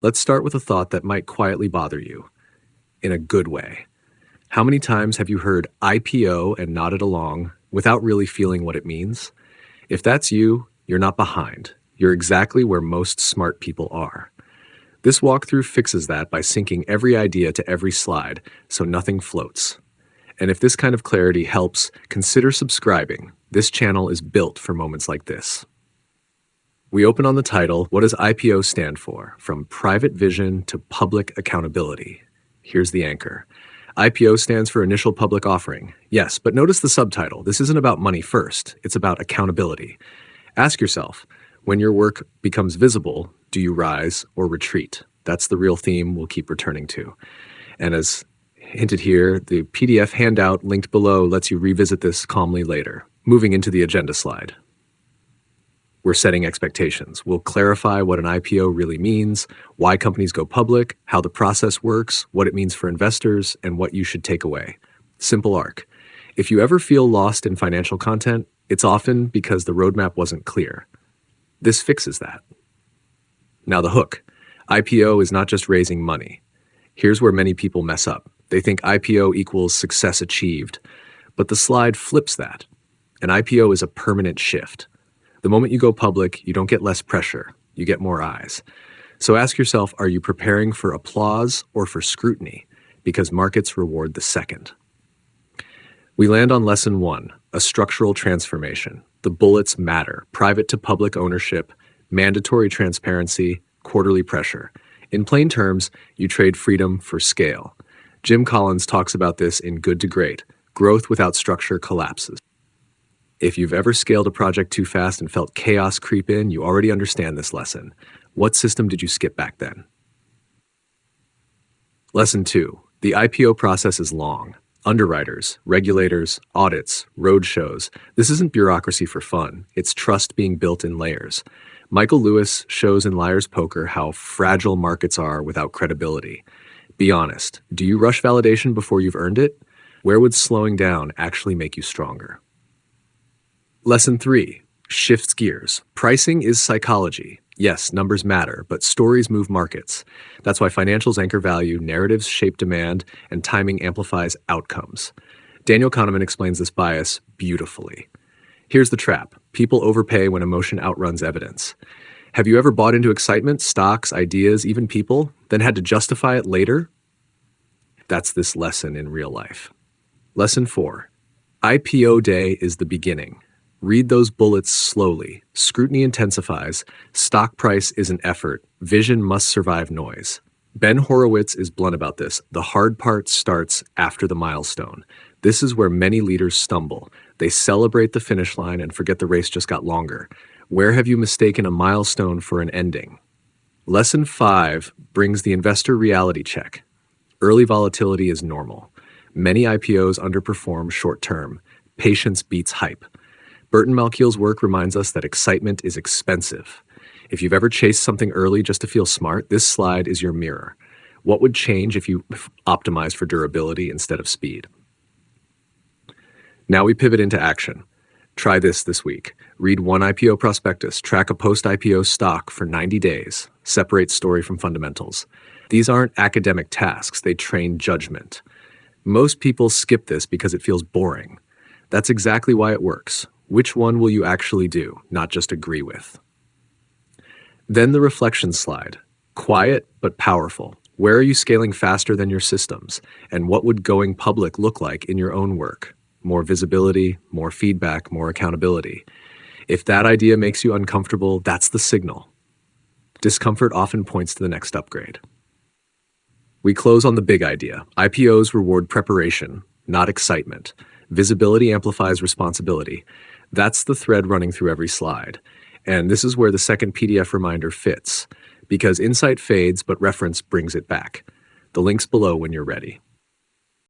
Let's start with a thought that might quietly bother you, in a good way. How many times have you heard IPO and nodded along without really feeling what it means? If that's you, you're not behind. You're exactly where most smart people are. This walkthrough fixes that by syncing every idea to every slide so nothing floats. And if this kind of clarity helps, consider subscribing. This channel is built for moments like this. We open on the title, what does IPO stand for? From private vision to public accountability. Here's the anchor. IPO stands for initial public offering. Yes, but notice the subtitle. This isn't about money first. It's about accountability. Ask yourself, when your work becomes visible, do you rise or retreat? That's the real theme we'll keep returning to. And as hinted here, the PDF handout linked below lets you revisit this calmly later. Moving into the agenda slide. We're setting expectations. We'll clarify what an IPO really means, why companies go public, how the process works, what it means for investors, and what you should take away. Simple arc. If you ever feel lost in financial content, it's often because the roadmap wasn't clear. This fixes that. Now the hook. IPO is not just raising money. Here's where many people mess up. They think IPO equals success achieved, but the slide flips that. An IPO is a permanent shift. The moment you go public, you don't get less pressure, you get more eyes. So ask yourself, are you preparing for applause or for scrutiny? Because markets reward the second. We land on lesson 1, a structural transformation. The bullets matter, private to public ownership, mandatory transparency, quarterly pressure. In plain terms, you trade freedom for scale. Jim Collins talks about this in Good to Great. Growth without structure collapses. If you've ever scaled a project too fast and felt chaos creep in, you already understand this lesson. What system did you skip back then? Lesson 2. The IPO process is long. Underwriters, regulators, audits, roadshows. This isn't bureaucracy for fun. It's trust being built in layers. Michael Lewis shows in Liar's Poker how fragile markets are without credibility. Be honest. Do you rush validation before you've earned it? Where would slowing down actually make you stronger? Lesson 3. Shifts gears. Pricing is psychology. Yes, numbers matter, but stories move markets. That's why financials anchor value, narratives shape demand, and timing amplifies outcomes. Daniel Kahneman explains this bias beautifully. Here's the trap. People overpay when emotion outruns evidence. Have you ever bought into excitement, stocks, ideas, even people, then had to justify it later? That's this lesson in real life. Lesson 4. IPO day is the beginning. Read those bullets slowly. Scrutiny intensifies. Stock price is an effort. Vision must survive noise. Ben Horowitz is blunt about this. The hard part starts after the milestone. This is where many leaders stumble. They celebrate the finish line and forget the race just got longer. Where have you mistaken a milestone for an ending? Lesson 5 brings the investor reality check. Early volatility is normal. Many IPOs underperform short term. Patience beats hype. Burton Malkiel's work reminds us that excitement is expensive. If you've ever chased something early just to feel smart, this slide is your mirror. What would change if you optimized for durability instead of speed? Now we pivot into action. Try this week. Read one IPO prospectus, track a post-IPO stock for 90 days, separate story from fundamentals. These aren't academic tasks, they train judgment. Most people skip this because it feels boring. That's exactly why it works. Which one will you actually do, not just agree with? Then the reflection slide. Quiet but powerful. Where are you scaling faster than your systems? And what would going public look like in your own work? More visibility, more feedback, more accountability. If that idea makes you uncomfortable, that's the signal. Discomfort often points to the next upgrade. We close on the big idea. IPOs reward preparation, not excitement. Visibility amplifies responsibility. That's the thread running through every slide. And this is where the second PDF reminder fits, because insight fades, but reference brings it back. The link's below when you're ready.